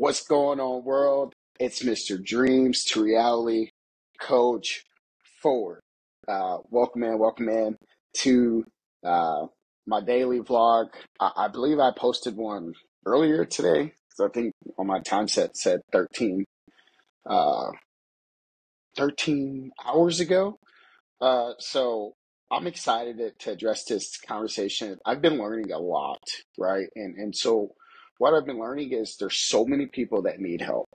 What's going on, world? It's Mr. Dreams to Reality, Coach Forward. Welcome in to my daily vlog. I believe I posted one earlier today, so I think on my time set said 13 hours ago. So I'm excited to address this conversation. I've been learning a lot, right? And so what I've been learning is there's so many people that need help.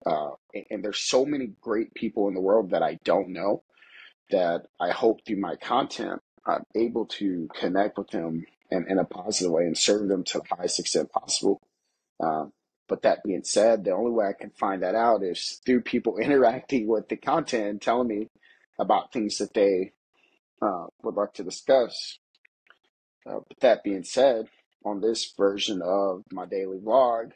And there's so many great people in the world that I don't know that I hope through my content, I'm able to connect with them in a positive way and serve them to the highest extent possible. But that being said, the only way I can find that out is through people interacting with the content and telling me about things that they would like to discuss. But that being said, on this version of my daily vlog,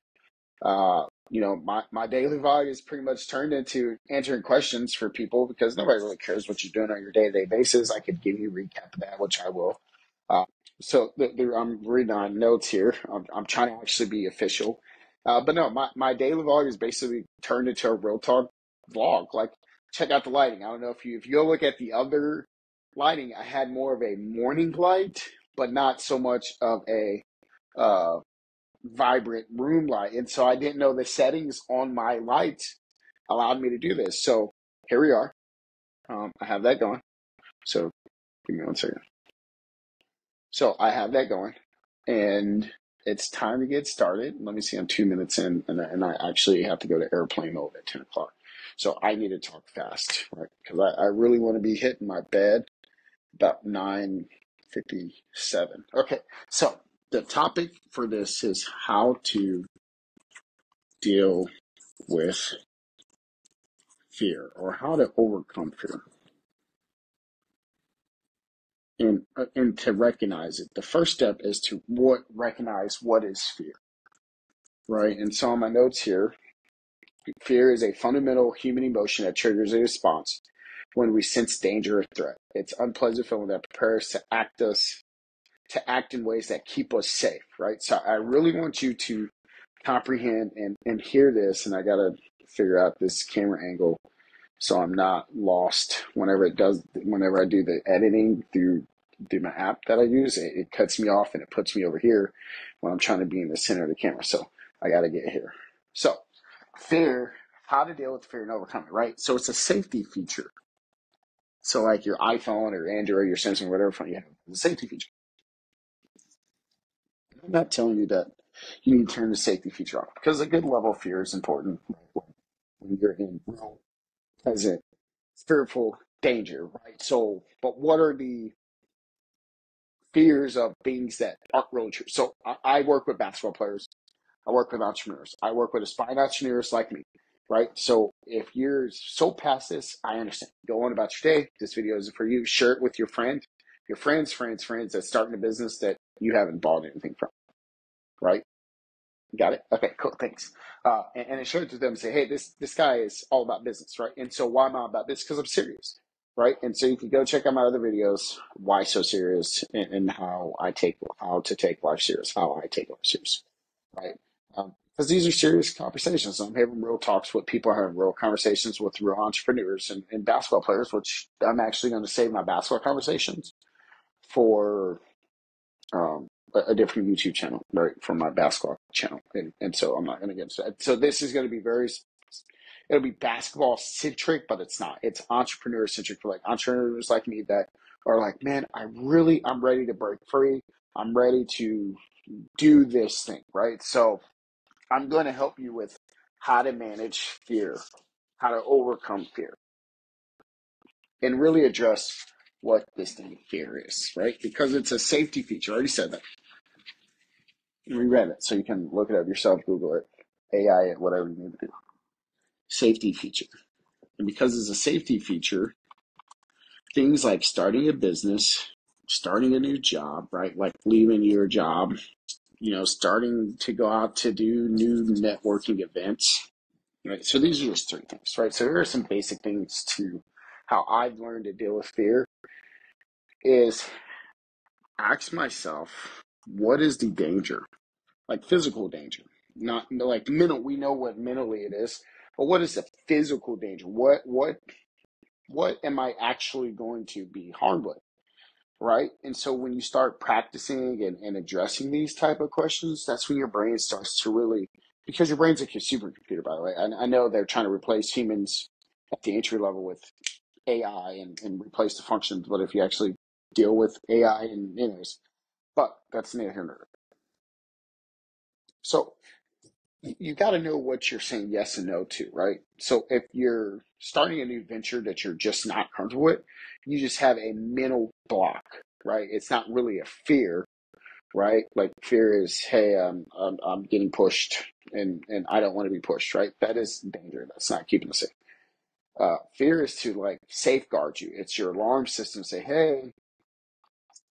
my daily vlog is pretty much turned into answering questions for people because nobody really cares what you're doing on your day-to-day basis. I could give you a recap of that, which I will. I'm reading on notes here. I'm trying to actually be official. But no, my daily vlog is basically turned into a real talk vlog. Like, check out the lighting. I don't know if you go look at the other lighting, I had more of a morning light, but not so much of a vibrant room light. And so I didn't know the settings on my lights allowed me to do this. So here we are. I have that going. So give me one second. So I have that going, and it's time to get started. Let me see, I'm 2 minutes in, and I actually have to go to airplane mode at 10 o'clock. So I need to talk fast, right? Because I really want to be hitting my bed about 9:57. Okay, so the topic for this is how to deal with fear, or how to overcome fear, and to recognize it. The first step is to recognize what is fear, right? And so on my notes here, fear is a fundamental human emotion that triggers a response when we sense danger or threat. It's an unpleasant feeling that prepares to act in ways that keep us safe, right? So I really want you to comprehend and hear this, and I gotta figure out this camera angle so I'm not lost whenever I do the editing through my app that I use. It cuts me off and it puts me over here when I'm trying to be in the center of the camera. So I got to get here. So fear, how to deal with fear and overcome it, right? So it's a safety feature. So like your iPhone or Android, your Samsung, whatever phone you have, it's a safety feature. I'm not telling you that you need to turn the safety feature off, because a good level of fear is important when you're in real present fearful danger, right? So, but what are the fears of things that aren't really true? So I work with basketball players. I work with entrepreneurs. I work with aspiring entrepreneurs like me, right? So if you're so past this, I understand. Go on about your day. This video is for you. Share it with your friends that's starting a business that you haven't bought anything from, right? Got it? Okay, cool, thanks. And share it to them and say, hey, this guy is all about business, right? And so why am I about this? Because I'm serious, right? And so you can go check out my other videos, why so serious, and how to take life serious, how I take life serious, right? Because these are serious conversations. I'm having real talks with people, having real conversations with real entrepreneurs and basketball players, which I'm actually going to save my basketball conversations for a different YouTube channel, right, from my basketball channel. And so I'm not going to get into that. So this is going to be it'll be basketball centric, but it's not. It's entrepreneur centric for like entrepreneurs like me that are like, man, I'm ready to break free. I'm ready to do this thing, right? So I'm going to help you with how to manage fear, how to overcome fear, and really address what this thing fear is, right? Because it's a safety feature. I already said that. Reread it, so you can look it up yourself, Google it, AI it, whatever you need to do. Safety feature. And because it's a safety feature, things like starting a business, starting a new job, right? Like leaving your job, starting to go out to do new networking events, right? So these are just three things, right? So here are some basic things to how I've learned to deal with fear is ask myself, what is the danger? Like physical danger. not like mental. We know what mentally it is, but what is the physical danger? What am I actually going to be harmed with? Right. And so when you start practicing and addressing these type of questions, that's when your brain starts to really, because your brain's like your supercomputer, by the way. I know they're trying to replace humans at the entry level with AI and replace the functions, but if you actually deal with AI and anyways, but that's neither here nor there. So you got to know what you're saying yes and no to, right? So if you're starting a new venture that you're just not comfortable with, you just have a mental block, right? It's not really a fear, right? Like fear is, hey, I'm getting pushed and I don't want to be pushed, right? That is danger. That's not keeping us safe. Fear is to like safeguard you. It's your alarm system say, hey,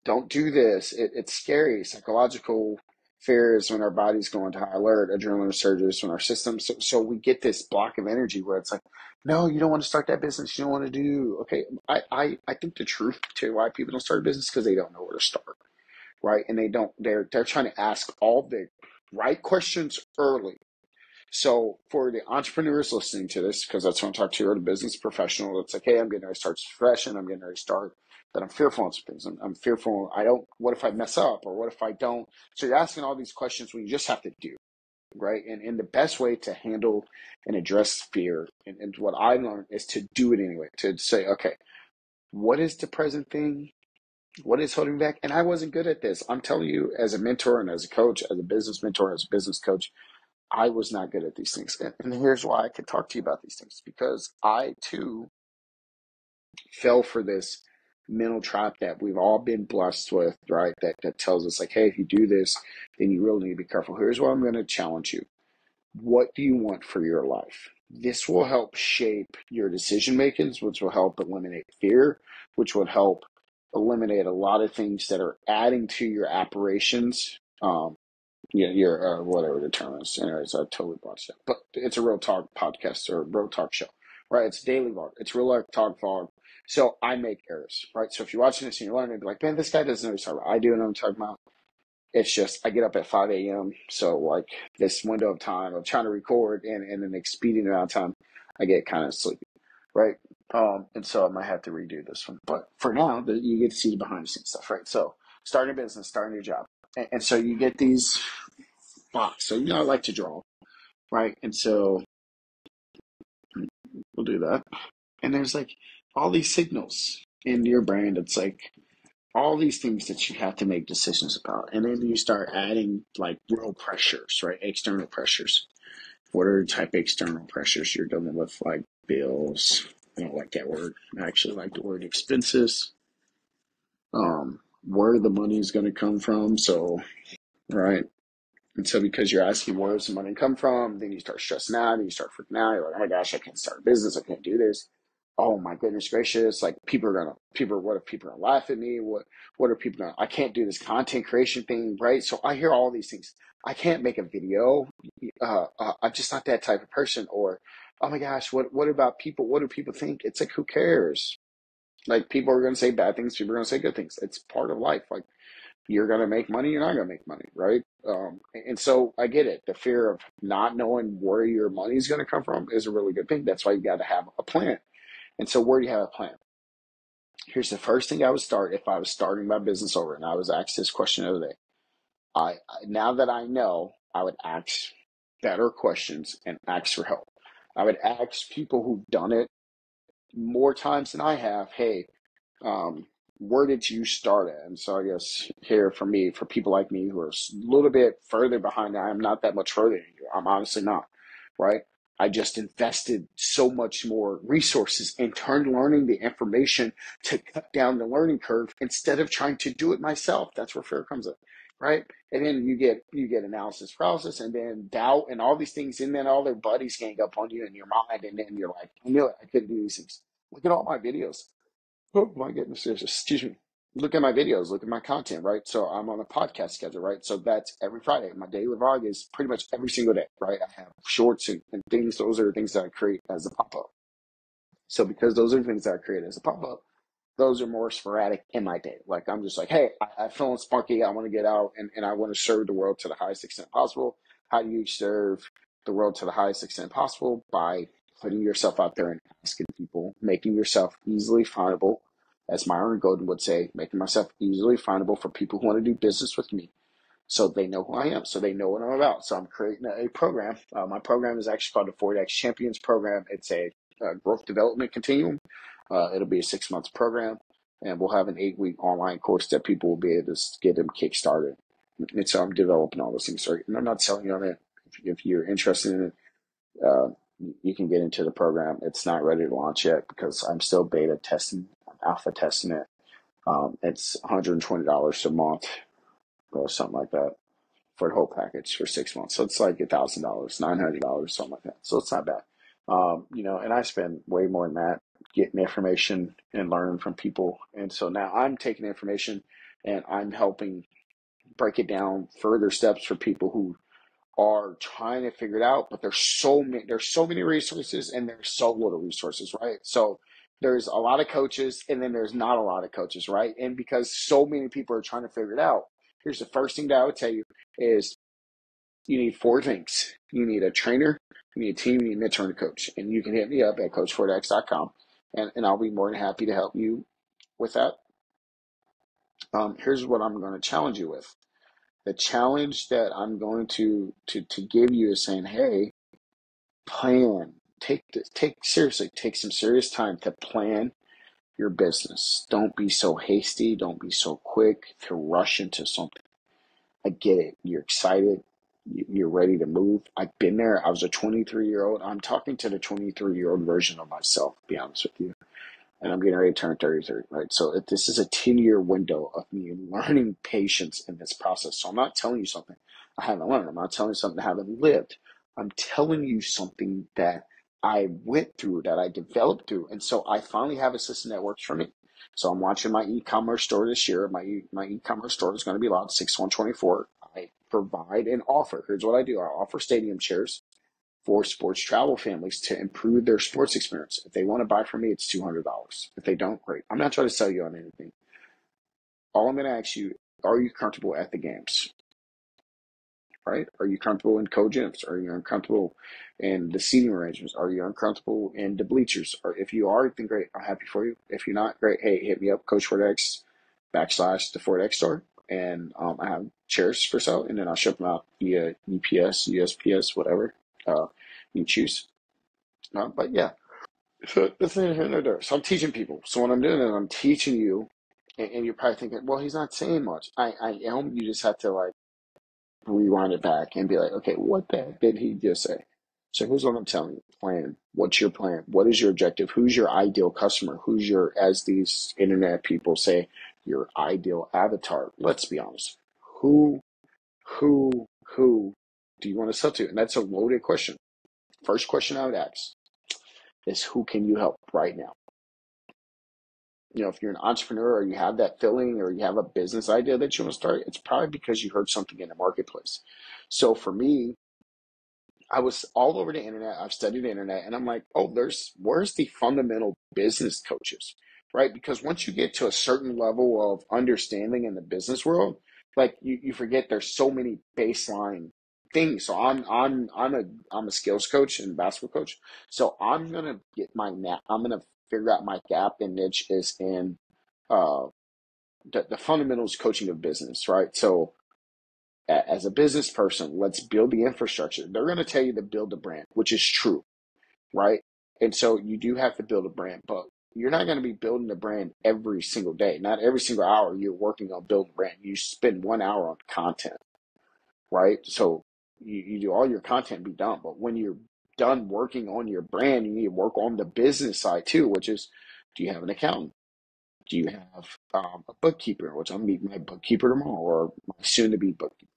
don't do this. It's scary. Psychological fear is when our body's going to high alert, adrenaline surges when our system. So we get this block of energy where it's like, no, you don't want to start that business. You don't want to do. Okay, I think the truth to why people don't start a business because they don't know where to start, right? And they don't. They're trying to ask all the right questions early. So for the entrepreneurs listening to this, because that's what I'm talking to, or the business professional, it's like, hey, I'm getting ready to start this profession. I'm getting ready to start that I'm fearful of some things. I'm fearful. I don't, what if I mess up or what if I don't? So you're asking all these questions when you just have to do, right? And the best way to handle and address fear and what I learned is to do it anyway, to say, okay, what is the present thing? What is holding me back? And I wasn't good at this. I'm telling you, as a mentor and as a coach, as a business mentor, as a business coach, I was not good at these things. And here's why I could talk to you about these things because I too fell for this mental trap that we've all been blessed with, right? That tells us, like, hey, if you do this, then you really need to be careful. Here's what I'm going to challenge you. What do you want for your life? This will help shape your decision makings, which will help eliminate fear, which would help eliminate a lot of things that are adding to your operations. Yeah, your whatever the term is. Anyways, I totally botched it. But it's a real talk podcast or real talk show, right? It's daily vlog. It's real life talk vlog. So I make errors, right? So if you're watching this and you're learning, be like, man, this guy doesn't know what he's talking about. I do know what I'm talking about. It's just I get up at 5 a.m. So like this window of time of trying to record and an expedient amount of time, I get kind of sleepy, right? And so I might have to redo this one. But for now, you get to see the behind the scenes stuff, right? So starting a business, starting a job. And so you get these box. So, I like to draw, right? And so we'll do that. And there's like all these signals in your brain. It's like all these things that you have to make decisions about. And then you start adding like real pressures, right? External pressures. What are the type of external pressures you're dealing with? Like bills. I don't like that word. I actually like the word expenses. Where the money is going to come from. So, right. And so because you're asking where does the money come from, then you start stressing out and you start freaking out. You're like, oh my gosh, I can't start a business. I can't do this. Oh my goodness gracious. Like what if people are gonna laugh at me? What are people gonna, I can't do this content creation thing, right? So I hear all these things. I can't make a video. I'm just not that type of person. Or, oh my gosh, what about people? What do people think? It's like, who cares? Like people are going to say bad things. People are going to say good things. It's part of life. Like, you're going to make money, you're not going to make money, right? And so I get it. The fear of not knowing where your money is going to come from is a really good thing. That's why you got to have a plan. And so where do you have a plan? Here's the first thing I would start if I was starting my business over and I was asked this question the other day. Now that I know, I would ask better questions and ask for help. I would ask people who've done it more times than I have, hey, um, where did you start at? And so I guess here for me, for people like me who are a little bit further behind, I'm not that much further than you. I'm honestly not, right? I just invested so much more resources and turned learning the information to cut down the learning curve instead of trying to do it myself. That's where fear comes in, right? And then you get analysis paralysis and then doubt and all these things, and then all their buddies gang up on you in your mind, and then you're like, I knew it, I couldn't do these things. Look at all my videos. Oh my goodness, excuse me. Look at my videos, look at my content, right? So I'm on a podcast schedule, right? So that's every Friday. My daily vlog is pretty much every single day, right? I have shorts and things. Those are things that I create as a pop-up. So because those are things that I create as a pop-up, those are more sporadic in my day. Like I'm just like, hey, I'm feeling spunky. I want to get out and I want to serve the world to the highest extent possible. How do you serve the world to the highest extent possible? By putting yourself out there and asking people, making yourself easily findable, as Myron Golden would say, making myself easily findable for people who want to do business with me, so they know who I am, so they know what I'm about. So I'm creating a program. My program is actually called the Forex Champions Program. It's a growth development continuum. It'll be a 6 month program, and we'll have an 8 week online course that people will be able to get them kickstarted. And so I'm developing all those things. So, and I'm not selling you on it. If you're interested in it, you can get into the program. It's not ready to launch yet because I'm still beta testing, alpha testing it. It's $120 a month or something like that for the whole package for 6 months. So it's like $1,000, $900, something like that. So it's not bad. And I spend way more than that getting information and learning from people. And so now I'm taking information and I'm helping break it down further steps for people who are trying to figure it out, but there's so many resources and there's so little resources, right? So there's a lot of coaches and then there's not a lot of coaches, right? And because so many people are trying to figure it out, here's the first thing that I would tell you is you need four things. You need a trainer, you need a team, you need a mentor and a coach. And you can hit me up at coachforex.com and I'll be more than happy to help you with that. Here's what I'm going to challenge you with. The challenge that I'm going to give you is saying, hey, plan. Take some serious time to plan your business. Don't be so hasty. Don't be so quick to rush into something. I get it. You're excited. You're ready to move. I've been there. I was a 23-year-old. I'm talking to the 23-year-old version of myself, to be honest with you. And I'm getting ready to turn 33, right? So this is a 10-year window of me learning patience in this process. So I'm not telling you something I haven't learned. I'm not telling you something I haven't lived. I'm telling you something that I went through, that I developed through. And so I finally have a system that works for me. So I'm launching my e-commerce store this year. My e-commerce store is going to be launched 6/1/24. I provide and offer. Here's what I do. I offer stadium chairs for sports travel families to improve their sports experience. If they want to buy from me, it's $200. If they don't, great. I'm not trying to sell you on anything. All I'm going to ask you, are you comfortable at the games? Right? Are you comfortable in co-gyms? Are you uncomfortable in the seating arrangements? Are you uncomfortable in the bleachers? Or if you are, then great. I'm happy for you. If you're not, great. Hey, hit me up, Coach Fortex / the Fortex store. And I have chairs for sale, and then I'll ship them out via UPS, USPS, whatever you choose. But yeah, so that's neither here nor there. So I'm teaching people. So what I'm doing is I'm teaching you, and you're probably thinking, well, he's not saying much. I am. You just have to like rewind it back and be like, okay, what the heck did he just say? So here's what I'm telling you. Plan. What's your plan? What is your objective? Who's your ideal customer? Who's your, as these internet people say, your ideal avatar? Let's be honest. Who, who do you want to sell to? And that's a loaded question. First question I would ask is who can you help right now? If you're an entrepreneur or you have that feeling or you have a business idea that you want to start, it's probably because you heard something in the marketplace. So for me, I was all over the internet. I've studied the internet and I'm like, oh, where's the fundamental business coaches, right? Because once you get to a certain level of understanding in the business world, like you forget there's so many baseline things. So I'm a skills coach and basketball coach. So I'm gonna figure out my gap and niche is in uh the fundamentals coaching of business, right? So as a business person, let's build the infrastructure. They're going to tell you to build a brand, which is true, right? And so you do have to build a brand, but you're not going to be building a brand every single day. Not every single hour you're working on building a brand. You spend 1 hour on content, right? So you do all your content be done, but when you're done working on your brand, you need to work on the business side too, which is, do you have an accountant? Do you have a bookkeeper, which I'm meeting my bookkeeper tomorrow, or my soon-to-be bookkeeper?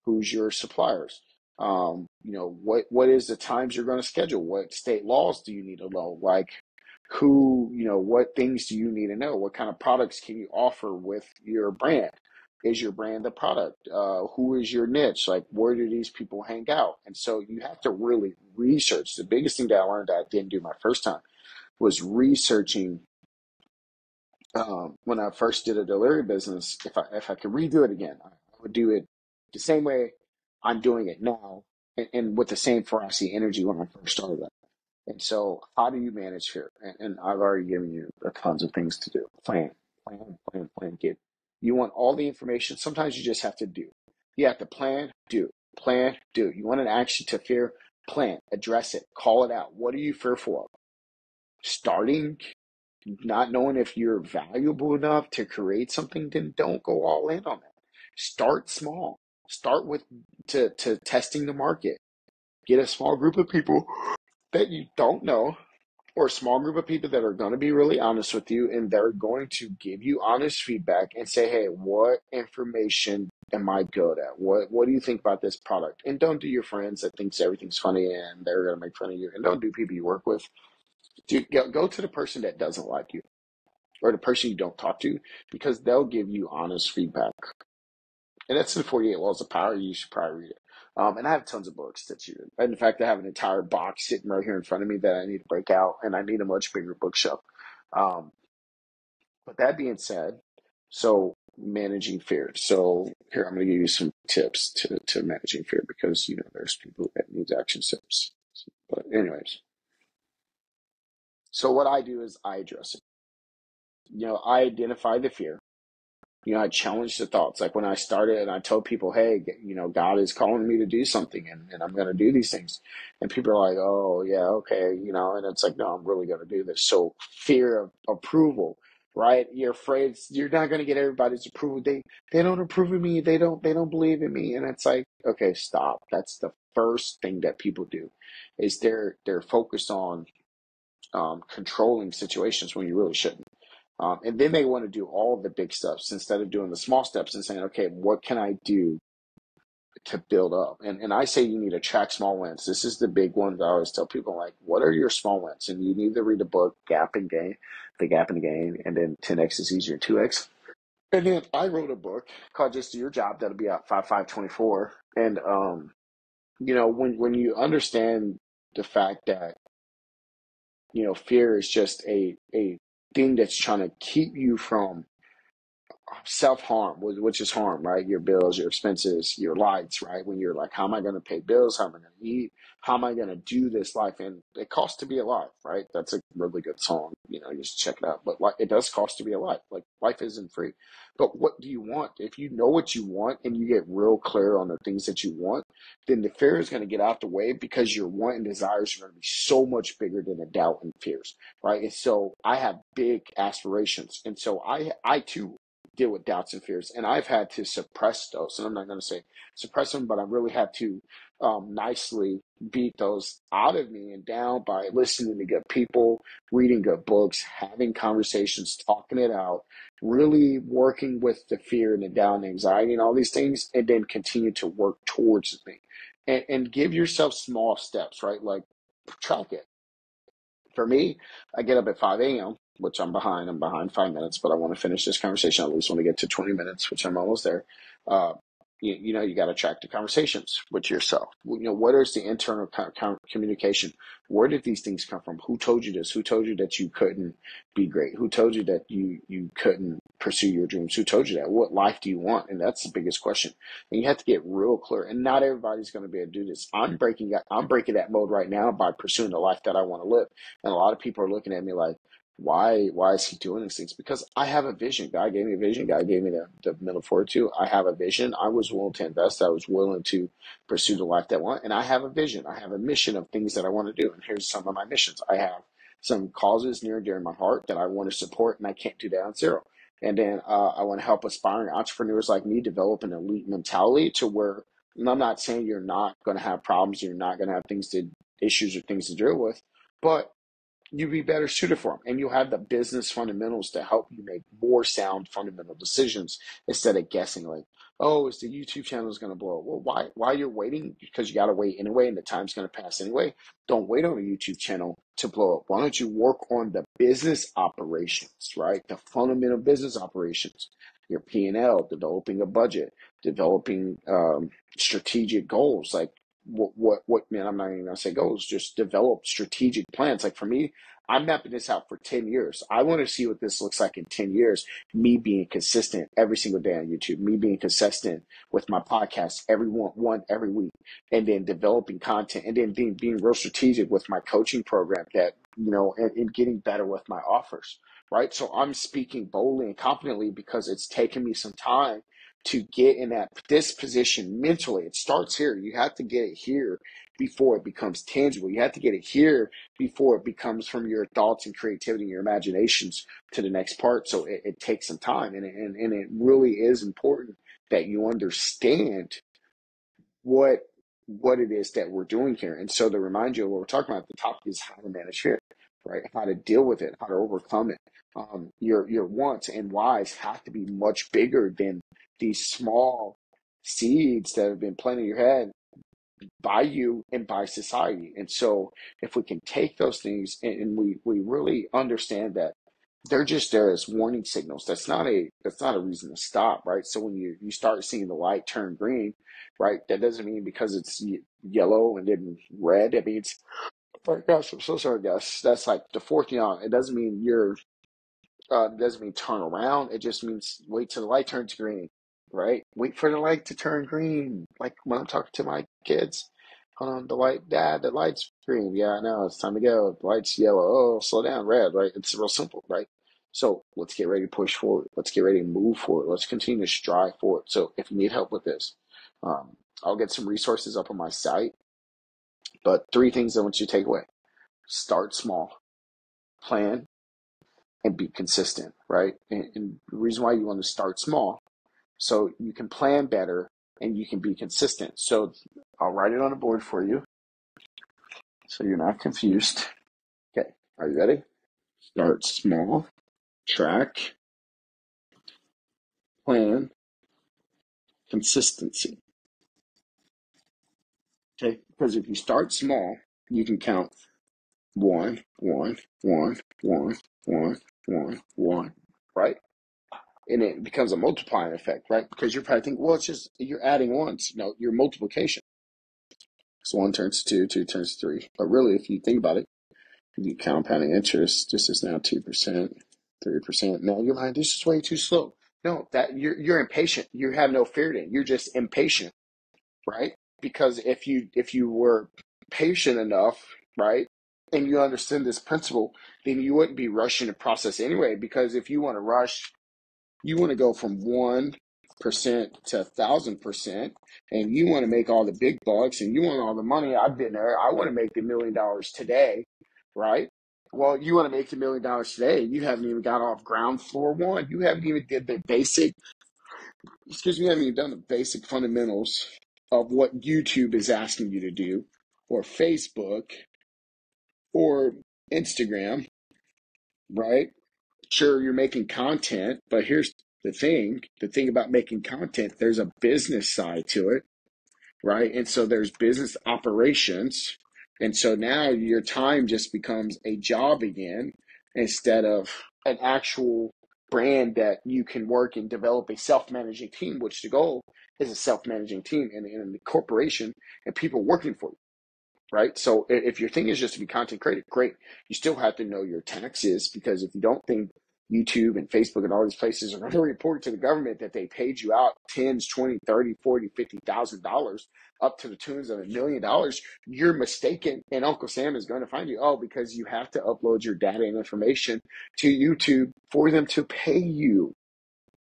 Who's your suppliers? What is the times you're going to schedule? What state laws do you need to know? Like what things do you need to know? What kind of products can you offer with your brand? Is your brand the product? Who is your niche? Like, where do these people hang out? And so you have to really research. The biggest thing that I learned that I didn't do my first time was researching. When I first did a delivery business, if I could redo it again, I would do it the same way I'm doing it now, and with the same ferocity energy when I first started that. And so, how do you manage fear? And I've already given you tons of things to do. Plan. Get. You want all the information. Sometimes you just have to do. You have to plan, do. You want an action to fear? Plan, address it, call it out. What are you fearful of? Starting, not knowing if you're valuable enough to create something, then don't go all in on that. Start small. Start with to testing the market. Get a small group of people that you don't know, or a small group of people that are going to be really honest with you, and they're going to give you honest feedback and say, hey, what information am I good at? What do you think about this product? And don't do your friends that thinks everything's funny and they're going to make fun of you. And don't do people you work with. Go to the person that doesn't like you, or the person you don't talk to, because they'll give you honest feedback. And that's in 48 Laws of Power. You should probably read it. And I have tons of books that you. In fact, I have an entire box sitting right here in front of me that I need to break out, and I need a much bigger bookshelf. Um, but that being said, so managing fear. So here I'm going to give you some tips to managing fear, because there's people that need action steps. But anyways, so what I do is I address it. I identify the fear. I challenge the thoughts. Like when I started and I told people, hey, God is calling me to do something, and I'm going to do these things. And people are like, oh, yeah, okay. And it's like, no, I'm really going to do this. So fear of approval, right? You're afraid you're not going to get everybody's approval. They don't approve of me. They don't believe in me. And it's like, okay, stop. That's the first thing that people do, is they're focused on controlling situations when you really shouldn't. And then they want to do all the big steps instead of doing the small steps and saying, okay, what can I do to build up? And I say you need to track small wins. This is the big one that I always tell people, like, what are your small wins? And you need to read the book, Gap and Gain, The Gap and Gain, and then 10X is easier, 2X. And then I wrote a book called Just Do Your Job that'll be out 5/5/24. And, when you understand the fact that, fear is just a thing that's trying to keep you from self-harm, which is harm, right? Your bills, your expenses, your lights, right? When you're like, how am I going to pay bills? How am I going to eat? How am I going to do this life? And it costs to be alive, right? That's a really good song. You just check it out. But like, it does cost to be alive. Like, life isn't free. But what do you want? If you know what you want and you get real clear on the things that you want, then the fear is going to get out the way, because your want and desires are going to be so much bigger than the doubt and fears, right? And so I have big aspirations. And so I too deal with doubts and fears, and I've had to suppress those. And I'm not going to say suppress them, but I really had to nicely beat those out of me and down by listening to good people, reading good books, having conversations, talking it out, really working with the fear and the doubt and anxiety and all these things, and then continue to work towards me. And give yourself small steps, right? Like, track it. For me, I get up at 5 a.m., which I'm behind. I'm behind 5 minutes, but I want to finish this conversation. I at least want to get to 20 minutes, which I'm almost there. Uh, you got to track the conversations with yourself. What is the internal communication? Where did these things come from? Who told you this? Who told you that you couldn't be great? Who told you that you couldn't pursue your dreams? Who told you that? What life do you want? And that's the biggest question. And you have to get real clear. And not everybody's going to be able to do this. I'm breaking that mode right now by pursuing the life that I want to live. And a lot of people are looking at me like, why is he doing these things? Because I have a vision. God gave me a vision. God gave me the mental fortitude. I have a vision. I was willing to invest. I was willing to pursue the life that I want. And I have a vision. I have a mission of things that I want to do. And here's some of my missions. I have some causes near and dear in my heart that I want to support, and I can't do that on zero. And then I want to help aspiring entrepreneurs like me develop an elite mentality to where, and I'm not saying you're not going to have problems, you're not going to have issues or things to deal with, but you'll be better suited for them, and you'll have the business fundamentals to help you make more sound fundamental decisions instead of guessing like, oh, is the YouTube channel is going to blow up? Well, why you're waiting? Because you got to wait anyway, and the time's going to pass anyway. Don't wait on a YouTube channel to blow up. Why don't you work on the business operations, right? The fundamental business operations, your P&L, developing a budget, developing strategic goals, like man, I'm not even gonna say goals, just develop strategic plans. Like for me, I'm mapping this out for 10 years. I want to see what this looks like in 10 years. Me being consistent every single day on YouTube, me being consistent with my podcast one every week, and then developing content, and then being real strategic with my coaching program that, and getting better with my offers. Right. So I'm speaking boldly and confidently because it's taken me some time to get in this position mentally. It starts here. You have to get it here before it becomes tangible. You have to get it here before it becomes from your thoughts and creativity and your imaginations to the next part. So it takes some time, and it really is important that you understand what it is that we're doing here. And so to remind you of what we're talking about at the top is how to manage fear, right? How to deal with it, how to overcome it. Your wants and whys have to be much bigger than these small seeds that have been planted in your head by you and by society. And so if we can take those things and we really understand that they're just there as warning signals. That's not a reason to stop, right? So when you start seeing the light turn green, right, that doesn't mean because it's yellow and then red. It means, oh gosh, I'm so sorry, guys. That's like the fourth neon. It doesn't mean doesn't mean turn around. It just means wait till the light turns green, right? Wait for the light to turn green. Like when I'm talking to my kids, Dad, the light's green. Yeah, I know, it's time to go. The light's yellow. Oh, slow down, red, right? It's real simple, right? So let's get ready to push forward. Let's get ready to move forward. Let's continue to strive forward. So if you need help with this, I'll get some resources up on my site. But three things I want you to take away: start small, plan, and be consistent, right? And the reason why you want to start small, so you can plan better and you can be consistent. So I'll write it on a board for you so you're not confused. Okay, are you ready? Start small, track, plan, consistency. Okay, because if you start small, you can count one, one, one, one, one, one, one, right? And it becomes a multiplying effect, right? Because you're probably thinking, well, it's just you're adding ones. No, your multiplication. So one turns to two, two turns to three. But really, if you think about it, you compounding interest. This is now 2%, 3%. Now you're like, this is way too slow. No, that you're impatient. You have no fear in it. You're just impatient, right? Because if you were patient enough, right, and you understand this principle, then you wouldn't be rushing the process anyway. Because if you want to rush, you want to go from 1% to 1,000%, and you want to make all the big bucks, and you want all the money. I've been there. I want to make the $1,000,000 today, right? Well, you want to make the $1,000,000 today. You haven't even got off ground floor one. You haven't even did the basic. Excuse me. You haven't even done the basic fundamentals of what YouTube is asking you to do, or Facebook, or Instagram, right? Sure, you're making content, but here's the thing about making content, there's a business side to it, right? And so there's business operations. And so now your time just becomes a job again instead of an actual brand that you can work and develop a self-managing team, which the goal is a self-managing team and the corporation and people working for you, right? So if your thing is just to be content creative, great. You still have to know your taxes, because if you don't think YouTube and Facebook and all these places are going to report to the government that they paid you out tens, 20, 30, 40, $50,000 up to the tunes of $1,000,000, you're mistaken. And Uncle Sam is going to find you. Oh, because you have to upload your data and information to YouTube for them to pay you,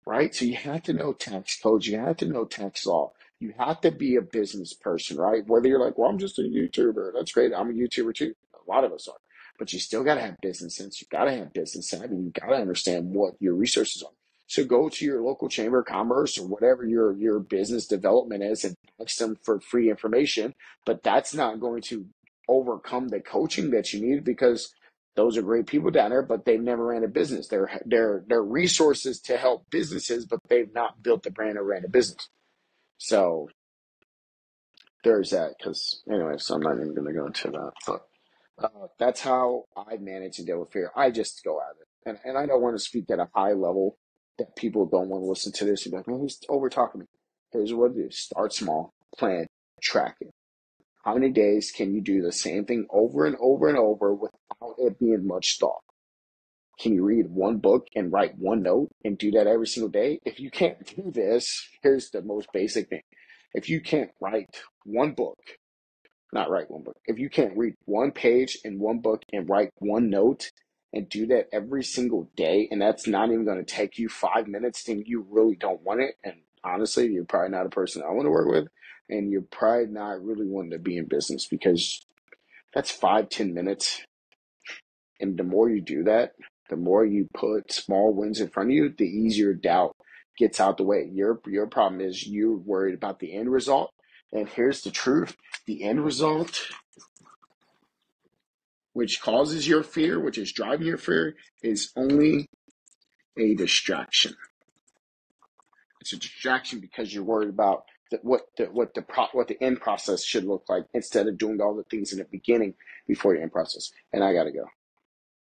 right? So you have to know tax codes, you have to know tax law, you have to be a business person, right? Whether you're like, well, I'm just a YouTuber, that's great, I'm a YouTuber too. A lot of us are, but you still got to have business sense. You got to have business savvy. You got to understand what your resources are. So go to your local chamber of commerce or whatever your business development is and ask them for free information. But that's not going to overcome the coaching that you need, because those are great people down there, but they've never ran a business. They're resources to help businesses, but they've not built a brand or ran a business. So there's that. Because anyway, so I'm not even going to go into that. But that's how I manage to deal with fear. I just go at it, and I don't want to speak at a high level that people don't want to listen to this. You're like, man, he's over talking me. Here's what it is: start small, plan, track it. How many days can you do the same thing over and over and over without it being much thought? Can you read one book and write one note and do that every single day? If you can't do this, here's the most basic thing. If you can't write one book, not write one book, if you can't read one page in one book and write one note and do that every single day, and that's not even going to take you 5 minutes, then you really don't want it. And honestly, you're probably not a person I want to work with, and you're probably not really wanting to be in business, because that's 5, 10 minutes. And the more you do that, the more you put small wins in front of you, the easier doubt gets out the way. Your problem is you're worried about the end result. And here's the truth. The end result, which causes your fear, which is driving your fear, is only a distraction. It's a distraction because you're worried about what the end process should look like, instead of doing all the things in the beginning before your end process. And I gotta go.